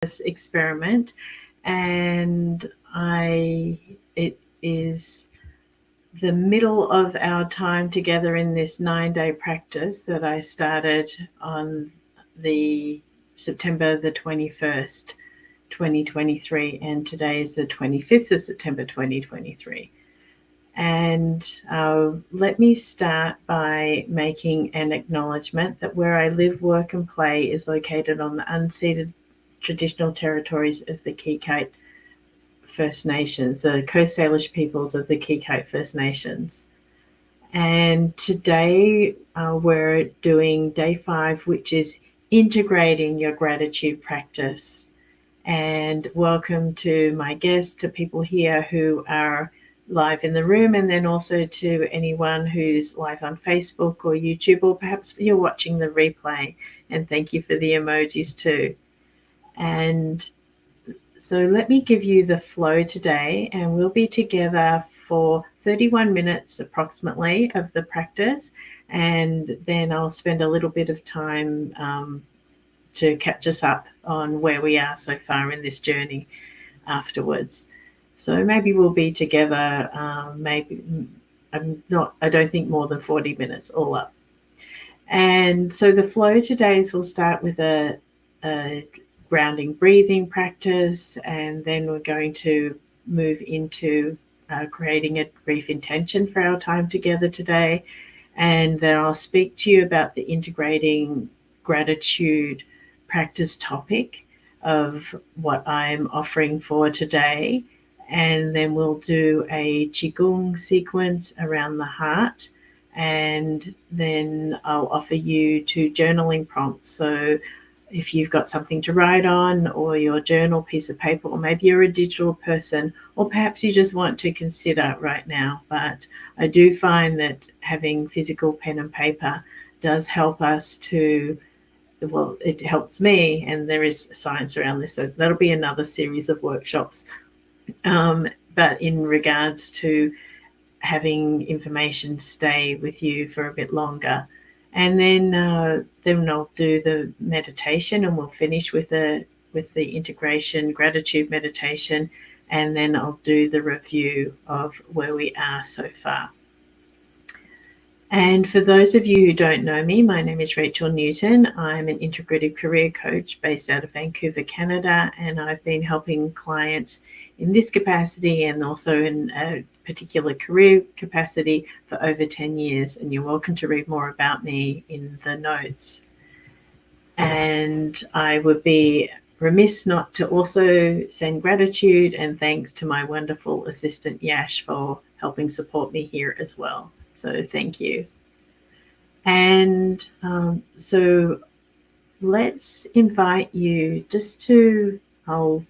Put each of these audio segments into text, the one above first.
this experiment, and it is the middle of our time together in this 9-day practice that I started on the September the 21st, 2023, and today is the 25th of September 2023. And let me start by making an acknowledgement that where I live, work, and play is located on the unceded traditional territories of the Kikite First Nations, the Coast Salish peoples of the Kikite First Nations. And today we're doing day 5, which is integrating your gratitude practice. And welcome to my guests, to people here who are live in the room, and then also to anyone who's live on Facebook or YouTube, or perhaps you're watching the replay. And thank you for the emojis too. And so let me give you the flow today, and we'll be together for 31 minutes approximately of the practice, and then I'll spend a little bit of time to catch us up on where we are so far in this journey afterwards. So maybe we'll be together, I don't think more than 40 minutes all up. And so the flow today will start with a grounding breathing practice, and then we're going to move into creating a brief intention for our time together today. And then I'll speak to you about the integrating gratitude practice topic of what I'm offering for today. And then we'll do a Qigong sequence around the heart. And then I'll offer you 2 journaling prompts. So if you've got something to write on, or your journal piece of paper, or maybe you're a digital person, or perhaps you just want to consider right now. But I do find that having physical pen and paper does help us to, well, it helps me, and there is science around this. So that'll be another series of workshops. But in regards to having information stay with you for a bit longer. And then I'll do the meditation, and we'll finish with the integration gratitude meditation, and then I'll do the review of where we are so far. And for those of you who don't know me, my name is Rachel Newton. I'm an integrative career coach based out of Vancouver, Canada, and I've been helping clients in this capacity and also in a particular career capacity for over 10 years. And you're welcome to read more about me in the notes. And I would be remiss not to also send gratitude and thanks to my wonderful assistant Yash for helping support me here as well. So thank you. And so let's invite you just to, I'll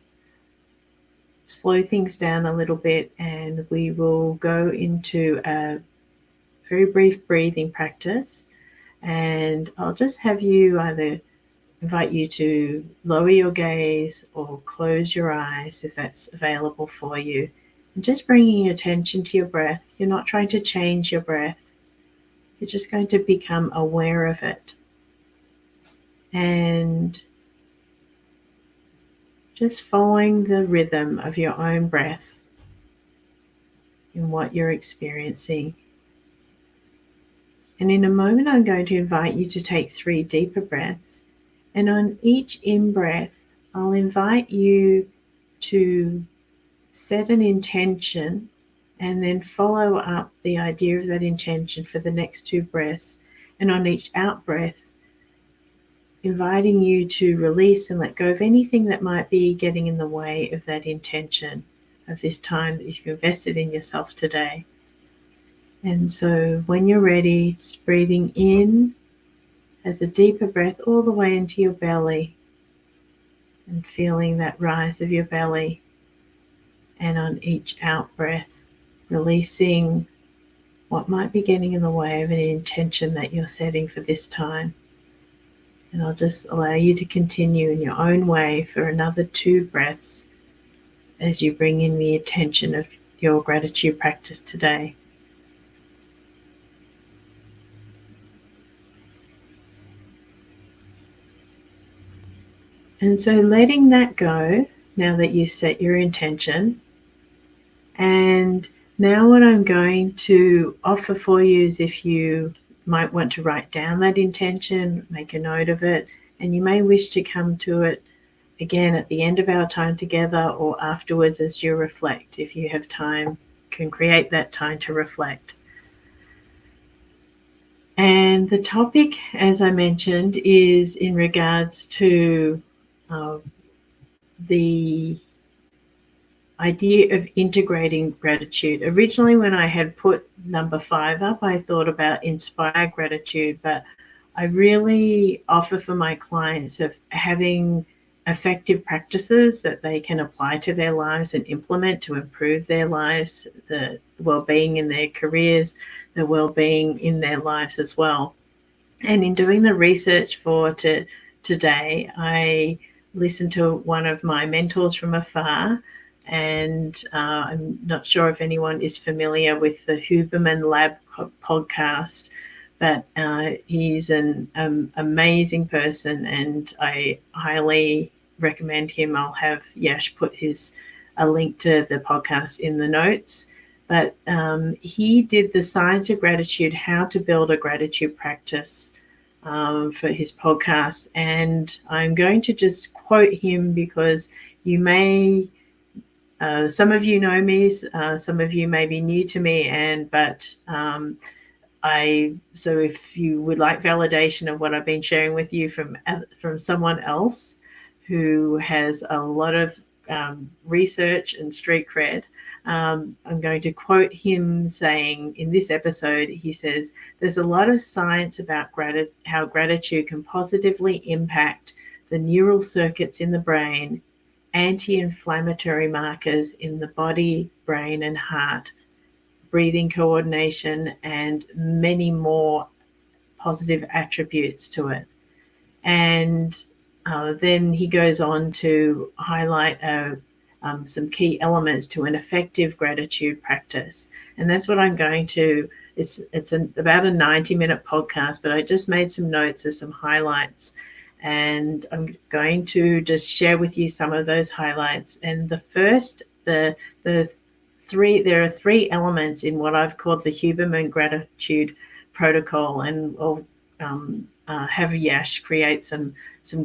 slow things down a little bit, and we will go into a very brief breathing practice. And I'll just have you either invite you to lower your gaze or close your eyes if that's available for you. And just bringing your attention to your breath. You're not trying to change your breath. You're just going to become aware of it. And just following the rhythm of your own breath in what you're experiencing. And in a moment, I'm going to invite you to take 3 deeper breaths. And on each in-breath, I'll invite you to set an intention and then follow up the idea of that intention for the next 2 breaths. And on each out-breath, inviting you to release and let go of anything that might be getting in the way of that intention, of this time that you've invested in yourself today. And so when you're ready, just breathing in as a deeper breath all the way into your belly, and feeling that rise of your belly. And on each out breath, releasing what might be getting in the way of an intention that you're setting for this time. And I'll just allow you to continue in your own way for another 2 breaths as you bring in the attention of your gratitude practice today. And so letting that go now that you've set your intention. And now what I'm going to offer for you is, if you might want to write down that intention, make a note of it, and you may wish to come to it again at the end of our time together or afterwards as you reflect. If you have time, can create that time to reflect. And the topic, as I mentioned, is in regards to the idea of integrating gratitude. Originally, when I had put number 5 up, I thought about inspire gratitude, but I really offer for my clients of having effective practices that they can apply to their lives and implement to improve their lives, the well-being in their careers, the well-being in their lives as well. And in doing the research for today, I listened to one of my mentors from afar, and I'm not sure if anyone is familiar with the Huberman Lab podcast, but he's an amazing person, and I highly recommend him. I'll have Yash put a link to the podcast in the notes. But he did the Science of Gratitude, How to Build a Gratitude Practice, for his podcast. And I'm going to just quote him because you may, some of you know me, some of you may be new to me, so if you would like validation of what I've been sharing with you from someone else who has a lot of research and street cred, I'm going to quote him saying in this episode, he says, there's a lot of science about how gratitude can positively impact the neural circuits in the brain, anti-inflammatory markers in the body, brain, and heart, breathing coordination, and many more positive attributes to it. And then he goes on to highlight some key elements to an effective gratitude practice. And that's what I'm going to, it's about a 90-minute podcast, but I just made some notes of some highlights. And I'm going to just share with you some of those highlights. And the first, there are 3 elements in what I've called the Huberman Gratitude Protocol, and I'll have Yash create some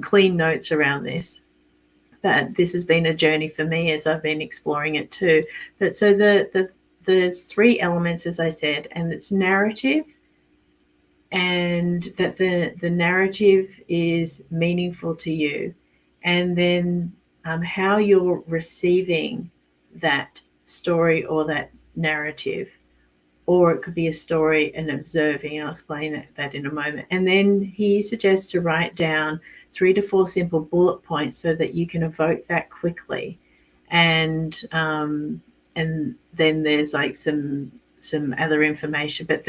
clean notes around this. But this has been a journey for me as I've been exploring it too. But so there's 3 elements, as I said, and it's narrative, and that the narrative is meaningful to you, and then how you're receiving that story or that narrative, or it could be a story and observing. I'll explain that in a moment. And then he suggests to write down 3 to 4 simple bullet points so that you can evoke that quickly. And then there's like some other information, but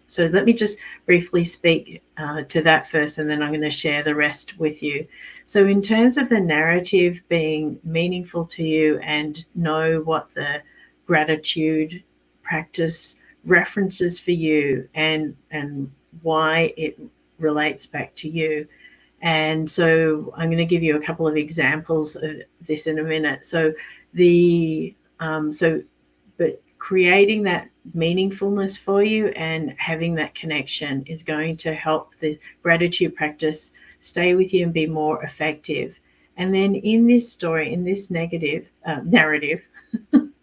so let me just briefly speak to that first, and then I'm going to share the rest with you. So in terms of the narrative being meaningful to you, and know what the gratitude practice references for you and why it relates back to you. And so I'm going to give you a couple of examples of this in a minute. So but creating that meaningfulness for you and having that connection is going to help the gratitude practice stay with you and be more effective. And then in this story, in this narrative,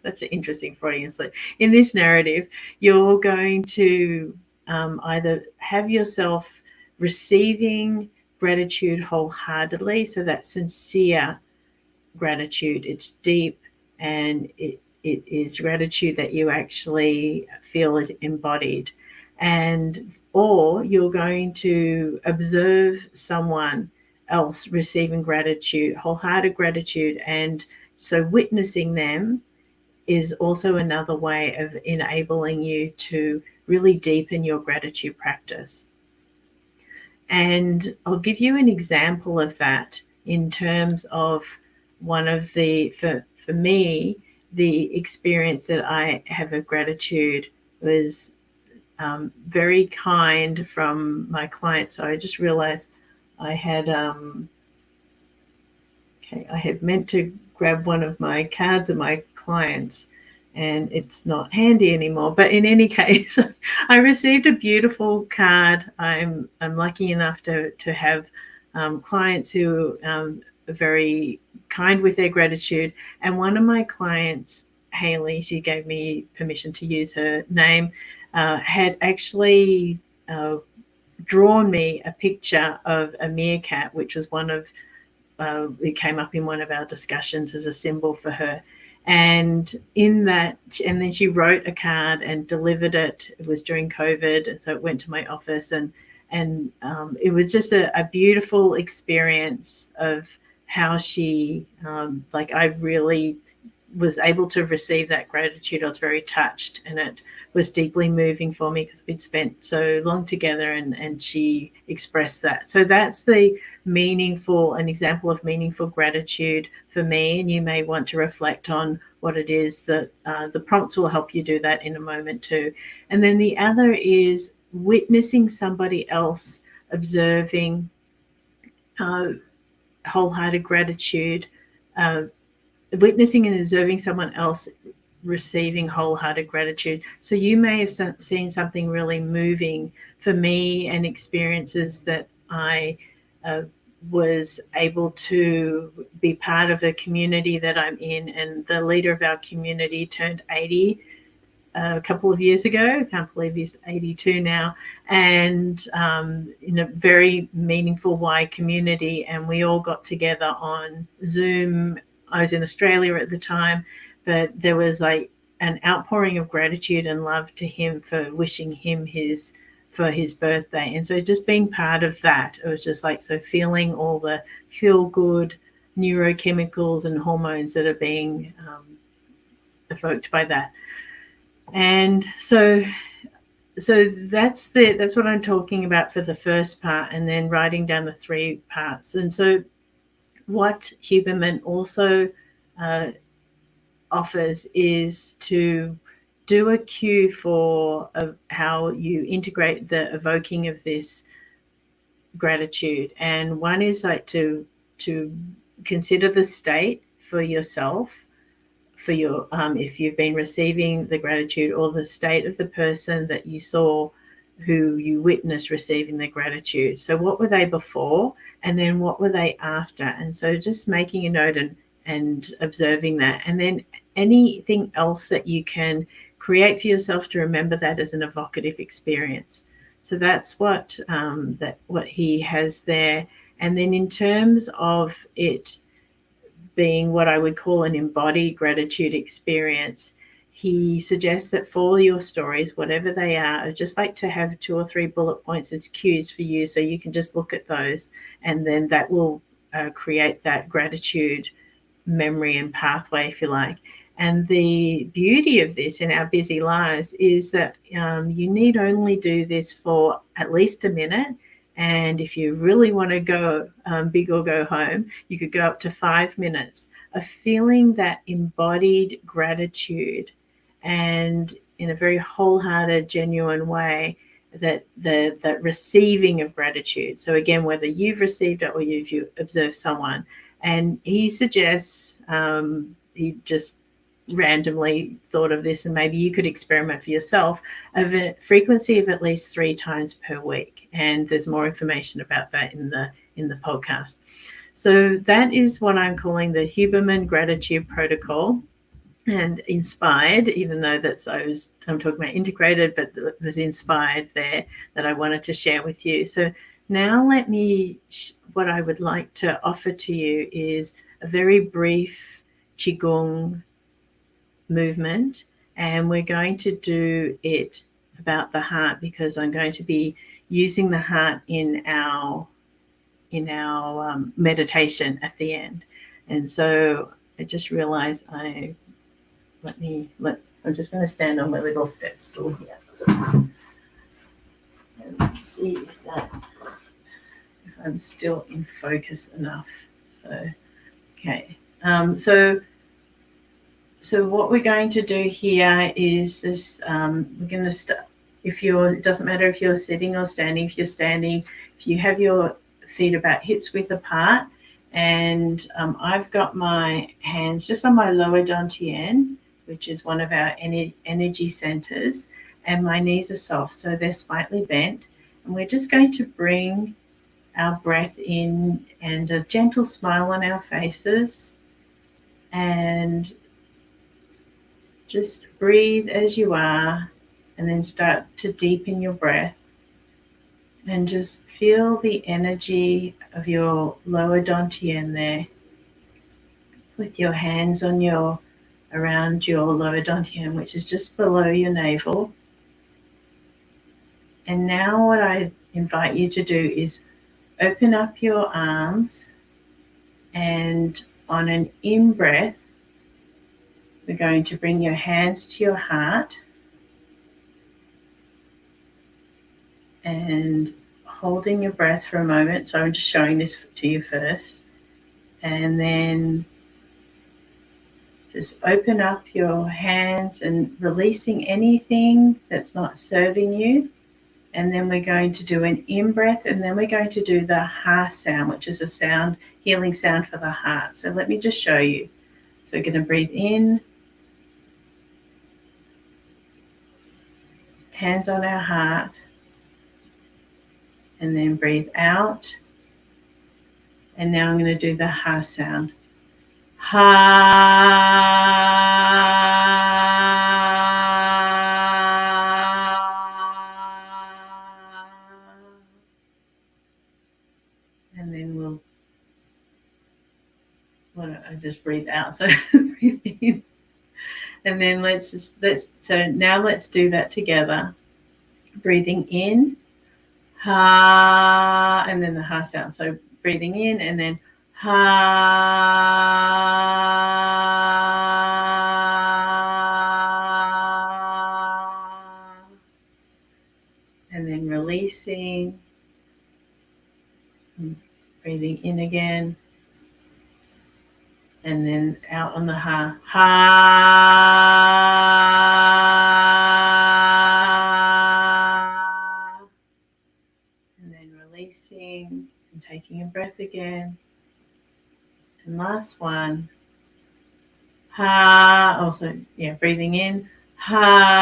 that's an interesting Freudian slip. In this narrative, you're going to either have yourself receiving gratitude wholeheartedly, so that's sincere gratitude. It's deep, and it is gratitude that you actually feel is embodied. Or you're going to observe someone else receiving gratitude, wholehearted gratitude, and so witnessing them is also another way of enabling you to really deepen your gratitude practice. And I'll give you an example of that in terms of one of for me, the experience that I have of gratitude was very kind from my client. So I just realized I had Okay, I had meant to grab one of my cards of my clients and it's not handy anymore. But in any case, I received a beautiful card. I'm lucky enough to have clients who are very kind with their gratitude. And one of my clients, Haley, she gave me permission to use her name, had actually drawn me a picture of a meerkat, which was one of it came up in one of our discussions as a symbol for her. And in that, and then she wrote a card and delivered it. It was during COVID, and so it went to my office, and it was just a beautiful experience of how she, like, I really was able to receive that gratitude. I was very touched, and it was deeply moving for me because we'd spent so long together, and she expressed that. So that's the meaningful, an example of meaningful gratitude for me. And you may want to reflect on what it is that the prompts will help you do that in a moment too. And then the other is witnessing somebody else observing wholehearted gratitude, witnessing and observing someone else receiving wholehearted gratitude. So you may have seen something really moving for me, and experiences that I was able to be part of a community that I'm in. And the leader of our community turned 80 a couple of years ago. I can't believe he's 82 now. And in a very meaningful, wide community. And we all got together on Zoom. I was in Australia at the time, but there was like an outpouring of gratitude and love to him for wishing him for his birthday. And so just being part of that, it was just like, so feeling all the feel good neurochemicals and hormones that are being evoked by that. And so that's what I'm talking about for the first part, and then writing down the 3 parts. And so what Huberman also offers is to do a cue for how you integrate the evoking of this gratitude. And one is like to consider the state for yourself, for your if you've been receiving the gratitude, or the state of the person that you saw who you witnessed receiving the gratitude. So what were they before, and then what were they after? And so just making a note and observing that. And then anything else that you can create for yourself to remember that as an evocative experience. So that's what what he has there. And then in terms of it being what I would call an embodied gratitude experience, he suggests that for your stories, whatever they are, I'd just like to have 2 or 3 bullet points as cues for you, so you can just look at those, and then that will create that gratitude memory and pathway, if you like. And the beauty of this in our busy lives is that you need only do this for at least a minute. And if you really want to go big or go home, you could go up to 5 minutes of feeling that embodied gratitude, and in a very wholehearted, genuine way, that the receiving of gratitude. So again, whether you've received it or you've observed someone. And he suggests, he just randomly thought of this, and maybe you could experiment for yourself, of a frequency of at least 3 times per week. And there's more information about that in the podcast. So that is what I'm calling the Huberman Gratitude Protocol, and inspired, even though I'm talking about integrated, but there's inspired there that I wanted to share with you. So now what I would like to offer to you is a very brief Qigong movement, and we're going to do it about the heart, because I'm going to be using the heart in our meditation at the end. And so I just realized I'm just going to stand on my little step stool here. So, and let's see if I'm still in focus enough. So, okay. So what we're going to do here is this. We're going to start. It doesn't matter if you're sitting or standing. If you're standing, if you have your feet about hips width apart, And I've got my hands just on my lower dantian, which is one of our energy centers, and my knees are soft, so they're slightly bent. And we're just going to bring our breath in and a gentle smile on our faces, and just breathe as you are, and then start to deepen your breath. And just feel the energy of your lower dantian there, with your hands on your around your lower dantian, which is just below your navel. And now what I invite you to do is open up your arms, and on an in-breath, we're going to bring your hands to your heart and holding your breath for a moment. So I'm just showing this to you first. And then just open up your hands and releasing anything that's not serving you. And then we're going to do an in-breath, and then we're going to do the ha sound, which is a sound, healing sound for the heart. So let me just show you. So we're going to breathe in, hands on our heart, and then breathe out. And now I'm going to do the ha sound. Ha. And then I just breathe out. So breathe in. And then let's do that together. Breathing in, ha, and then the ha sound. So breathing in and then ha, and then releasing, breathing in again, and then out on the ha, ha, and then releasing and taking a breath again. And last one, ha, also, breathing in, ha.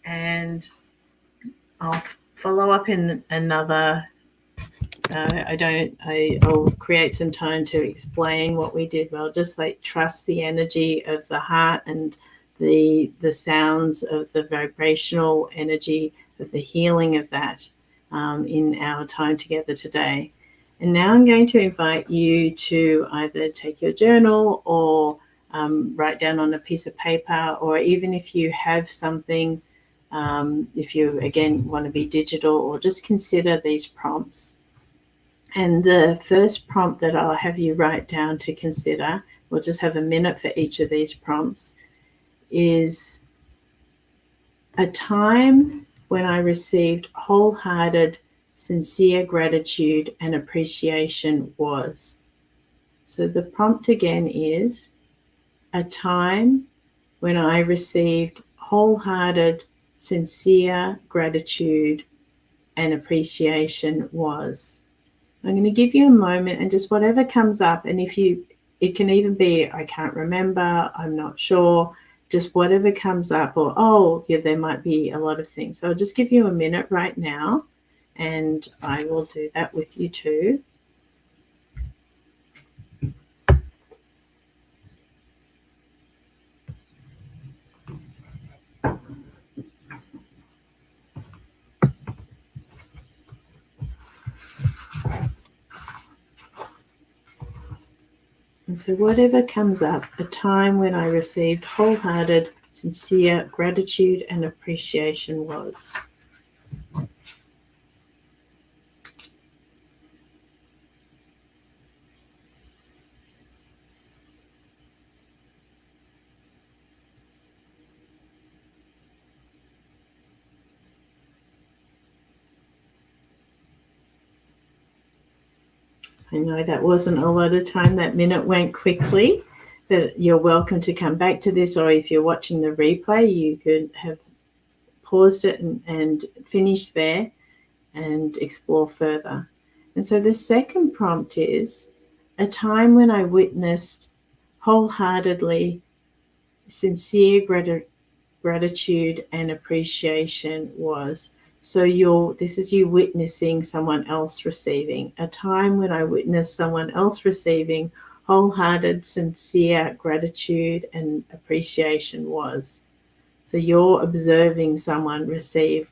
And I'll follow up in another. I'll create some time to explain what we did. Well, just like trust the energy of the heart and the sounds of the vibrational energy of the healing of that in our time together today. And now I'm going to invite you to either take your journal or write down on a piece of paper, or even if you have something, if you again want to be digital, or just consider these prompts. And the first prompt that I'll have you write down to consider, we'll just have a minute for each of these prompts, is a time when I received wholehearted, sincere gratitude and appreciation was. So the prompt again is a time when I received wholehearted, sincere gratitude and appreciation was. I'm going to give you a moment, and just whatever comes up, and it can even be, I can't remember, I'm not sure, just whatever comes up, or, there might be a lot of things. So I'll just give you a minute right now, and I will do that with you too. And so whatever comes up, a time when I received wholehearted, sincere gratitude and appreciation was. I know that wasn't a lot of time. That minute went quickly, that you're welcome to come back to this, or if you're watching the replay, you could have paused it and finished there and explore further. And so the second prompt is a time when I witnessed wholeheartedly sincere gratitude and appreciation was. So this is you witnessing someone else receiving. A time when I witnessed someone else receiving wholehearted, sincere gratitude and appreciation was. So you're observing someone receive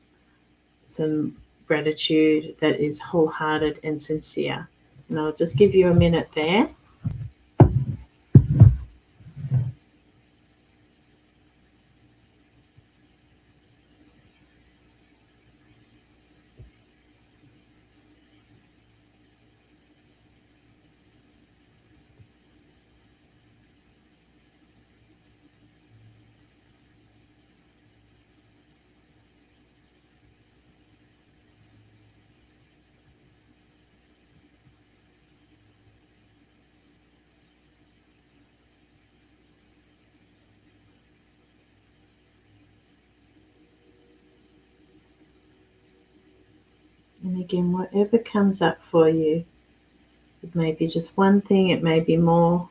some gratitude that is wholehearted and sincere. And I'll just give you a minute there. And again, whatever comes up for you, it may be just one thing, it may be more.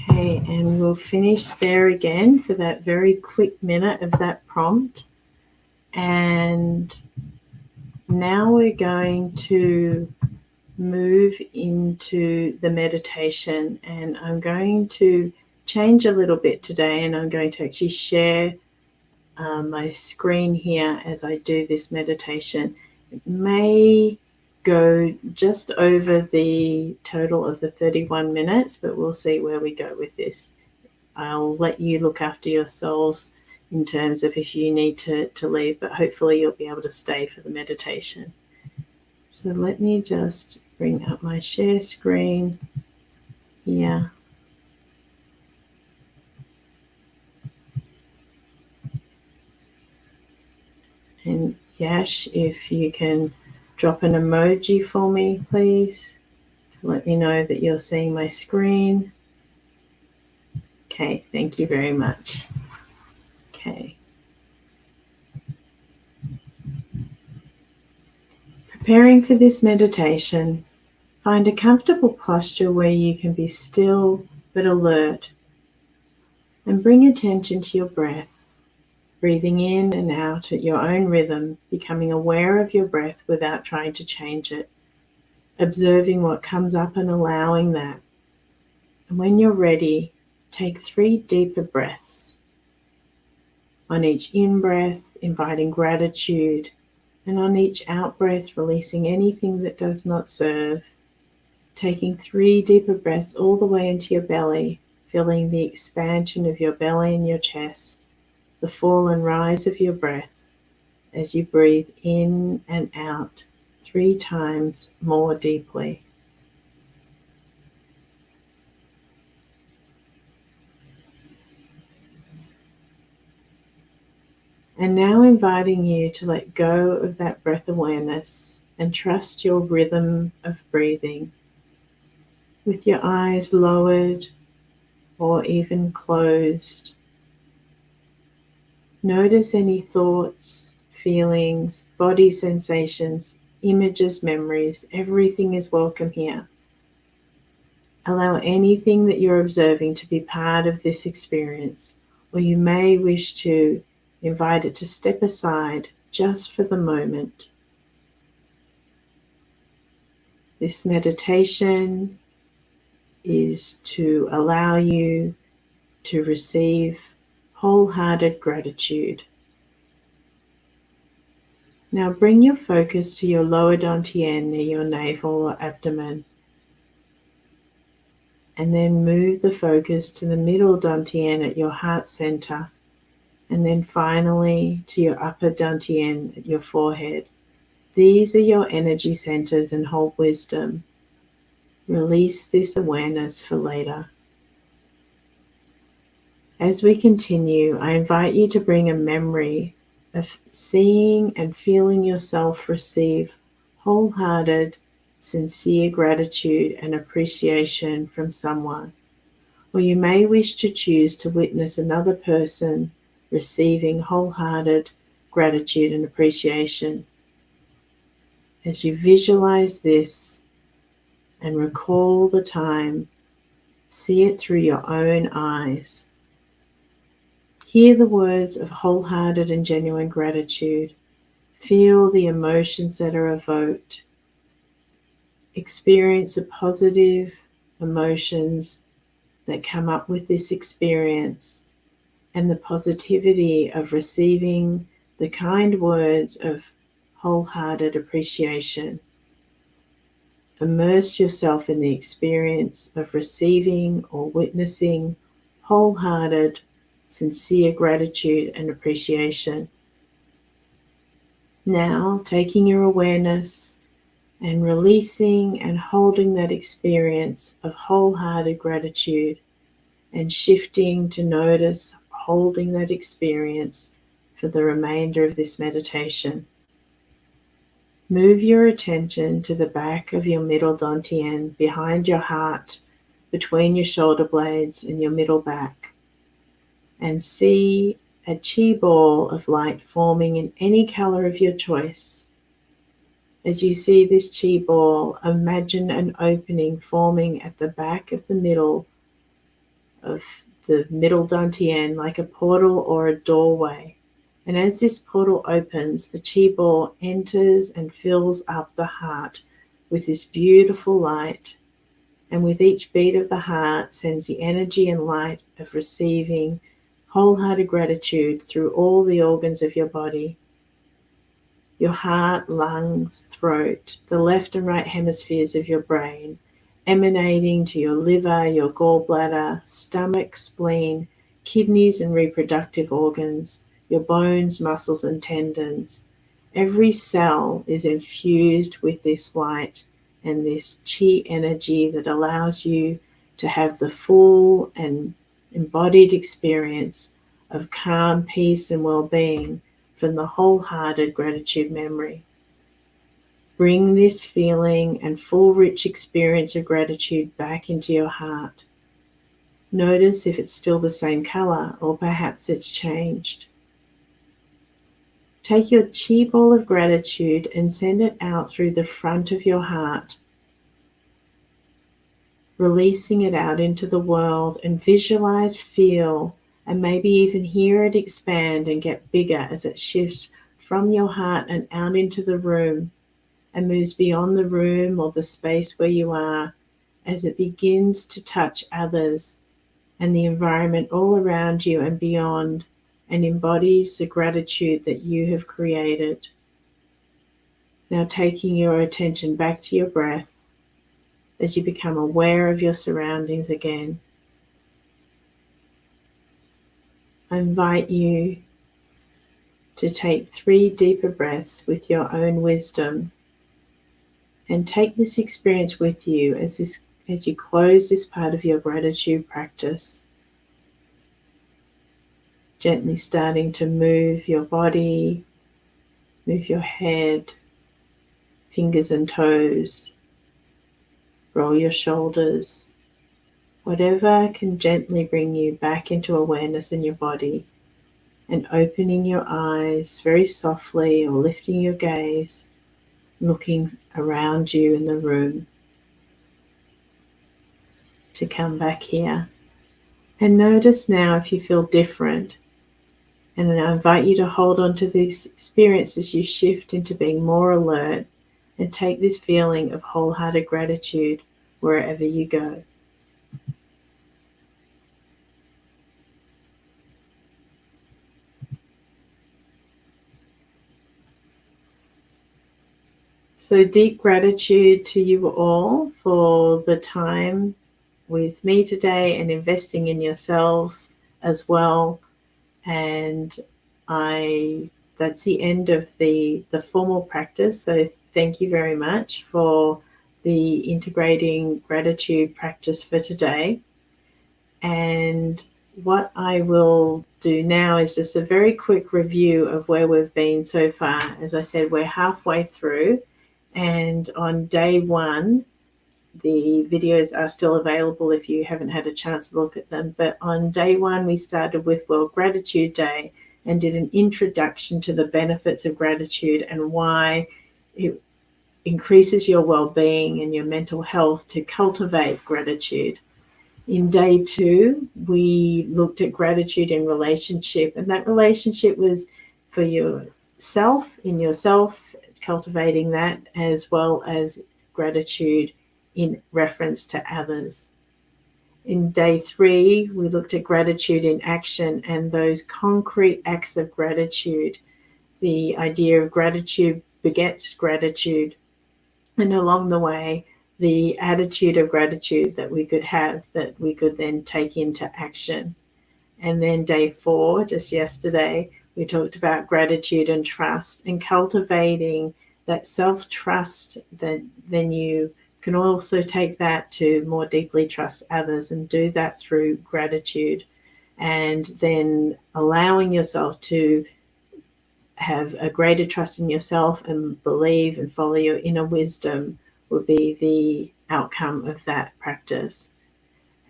Okay, and we'll finish there again for that very quick minute of that prompt. And now we're going to move into the meditation, and I'm going to change a little bit today, and I'm going to actually share my screen here as I do this meditation. It may go just over the total of the 31 minutes, but we'll see where we go with this. I'll let you look after yourselves in terms of if you need to leave, but hopefully you'll be able to stay for the meditation. So let me just bring up my share screen here. And Yash, if you can drop an emoji for me, please, to let me know that you're seeing my screen. Okay, thank you very much. Okay. Preparing for this meditation, find a comfortable posture where you can be still but alert, and bring attention to your breath, breathing in and out at your own rhythm, becoming aware of your breath without trying to change it, observing what comes up and allowing that. And when you're ready, take 3 deeper breaths. On each in-breath, inviting gratitude, and on each out-breath, releasing anything that does not serve. Taking 3 deeper breaths all the way into your belly, feeling the expansion of your belly and your chest, the fall and rise of your breath as you breathe in and out 3 times more deeply. And now inviting you to let go of that breath awareness and trust your rhythm of breathing. With your eyes lowered or even closed, notice any thoughts, feelings, body sensations, images, memories. Everything is welcome here. Allow anything that you're observing to be part of this experience, or you may wish to invite it to step aside just for the moment. This meditation is to allow you to receive wholehearted gratitude. Now bring your focus to your lower dantian near your navel or abdomen, and then move the focus to the middle dantian at your heart center, and then finally to your upper dantian at your forehead. These are your energy centers and hold wisdom. Release this awareness for later. As we continue, I invite you to bring a memory of seeing and feeling yourself receive wholehearted, sincere gratitude and appreciation from someone. Or you may wish to choose to witness another person receiving wholehearted gratitude and appreciation. As you visualize this and recall the time, see it through your own eyes. Hear the words of wholehearted and genuine gratitude. Feel the emotions that are evoked. Experience the positive emotions that come up with this experience and the positivity of receiving the kind words of wholehearted appreciation. Immerse yourself in the experience of receiving or witnessing wholehearted, sincere gratitude and appreciation. Now, taking your awareness and releasing and holding that experience of wholehearted gratitude and shifting to notice holding that experience for the remainder of this meditation. Move your attention to the back of your middle dantian, behind your heart, between your shoulder blades and your middle back, and see a chi ball of light forming in any color of your choice. As you see this chi ball, imagine an opening forming at the back of the middle of the middle dantian, like a portal or a doorway. And as this portal opens, the chi ball enters and fills up the heart with this beautiful light. And with each beat of the heart, sends the energy and light of receiving wholehearted gratitude through all the organs of your body. Your heart, lungs, throat, the left and right hemispheres of your brain, emanating to your liver, your gallbladder, stomach, spleen, kidneys and reproductive organs, your bones, muscles and tendons. Every cell is infused with this light and this chi energy that allows you to have the full and embodied experience of calm, peace and well-being from the wholehearted gratitude memory. Bring this feeling and full rich experience of gratitude back into your heart. Notice if it's still the same color or perhaps it's changed. Take your chi ball of gratitude and send it out through the front of your heart, releasing it out into the world, and visualize, feel, and maybe even hear it expand and get bigger as it shifts from your heart and out into the room and moves beyond the room or the space where you are as it begins to touch others and the environment all around you and beyond, and embodies the gratitude that you have created. Now taking your attention back to your breath as you become aware of your surroundings again. I invite you to take 3 deeper breaths with your own wisdom and take this experience with you as you close this part of your gratitude practice. Gently starting to move your body, move your head, fingers and toes, roll your shoulders, whatever can gently bring you back into awareness in your body, and opening your eyes very softly or lifting your gaze, looking around you in the room to come back here. And notice now if you feel different. And I invite you to hold on to this experience as you shift into being more alert and take this feeling of wholehearted gratitude wherever you go. So deep gratitude to you all for the time with me today and investing in yourselves as well. And that's the end of the formal practice. So thank you very much for the integrating gratitude practice for today. And what I will do now is just a very quick review of where we've been so far. As I said, we're halfway through, and on day one, the videos are still available if you haven't had a chance to look at them. But on day one, we started with World Gratitude Day and did an introduction to the benefits of gratitude and why it increases your well-being and your mental health to cultivate gratitude. In day two, we looked at gratitude in relationship, and that relationship was for yourself, in yourself, cultivating that, as well as gratitude in reference to others. In day three, we looked at gratitude in action and those concrete acts of gratitude. The idea of gratitude begets gratitude, and along the way, the attitude of gratitude that we could have that we could then take into action. And then day four, just yesterday, we talked about gratitude and trust and cultivating that self-trust, that then you can also take that to more deeply trust others and do that through gratitude, and then allowing yourself to have a greater trust in yourself and believe and follow your inner wisdom will be the outcome of that practice.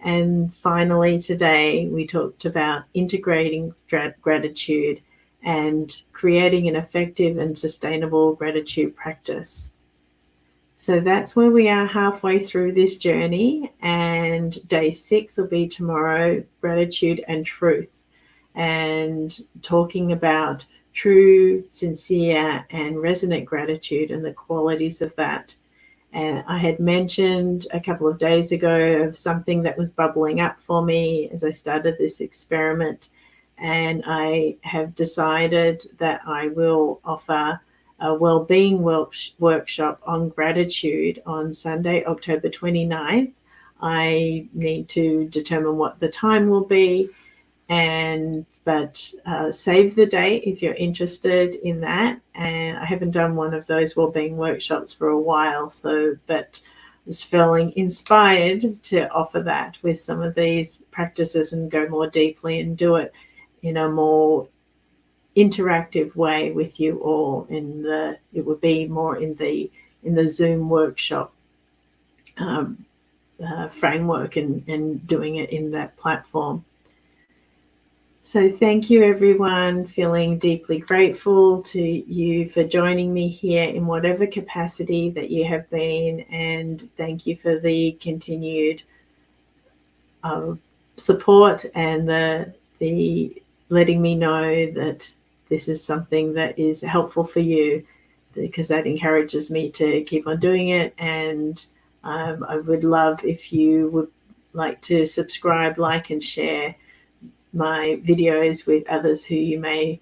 And finally, today we talked about integrating gratitude and creating an effective and sustainable gratitude practice. So that's where we are halfway through this journey, and day 6 will be tomorrow, gratitude and truth, and talking about true, sincere, and resonant gratitude and the qualities of that. And I had mentioned a couple of days ago of something that was bubbling up for me as I started this experiment, and I have decided that I will offer a well-being workshop on gratitude on Sunday, October 29th. I need to determine what the time will be, but save the date if you're interested in that. And I haven't done one of those wellbeing workshops for a while, but I was feeling inspired to offer that with some of these practices and go more deeply and do it in a more interactive way with you all. It would be more in the Zoom workshop framework and doing it in that platform. So thank you, everyone. Feeling deeply grateful to you for joining me here in whatever capacity that you have been, and thank you for the continued support and the letting me know that this is something that is helpful for you, because that encourages me to keep on doing it. And I would love if you would like to subscribe, like, and share my videos with others who you may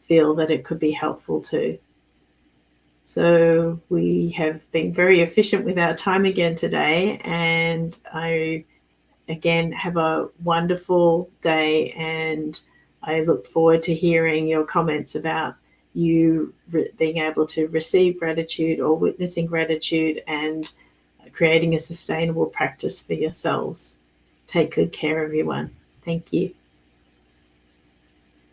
feel that it could be helpful to. So we have been very efficient with our time again today, and I again have a wonderful day, and I look forward to hearing your comments about you being able to receive gratitude or witnessing gratitude and creating a sustainable practice for yourselves. Take good care, everyone. Thank you.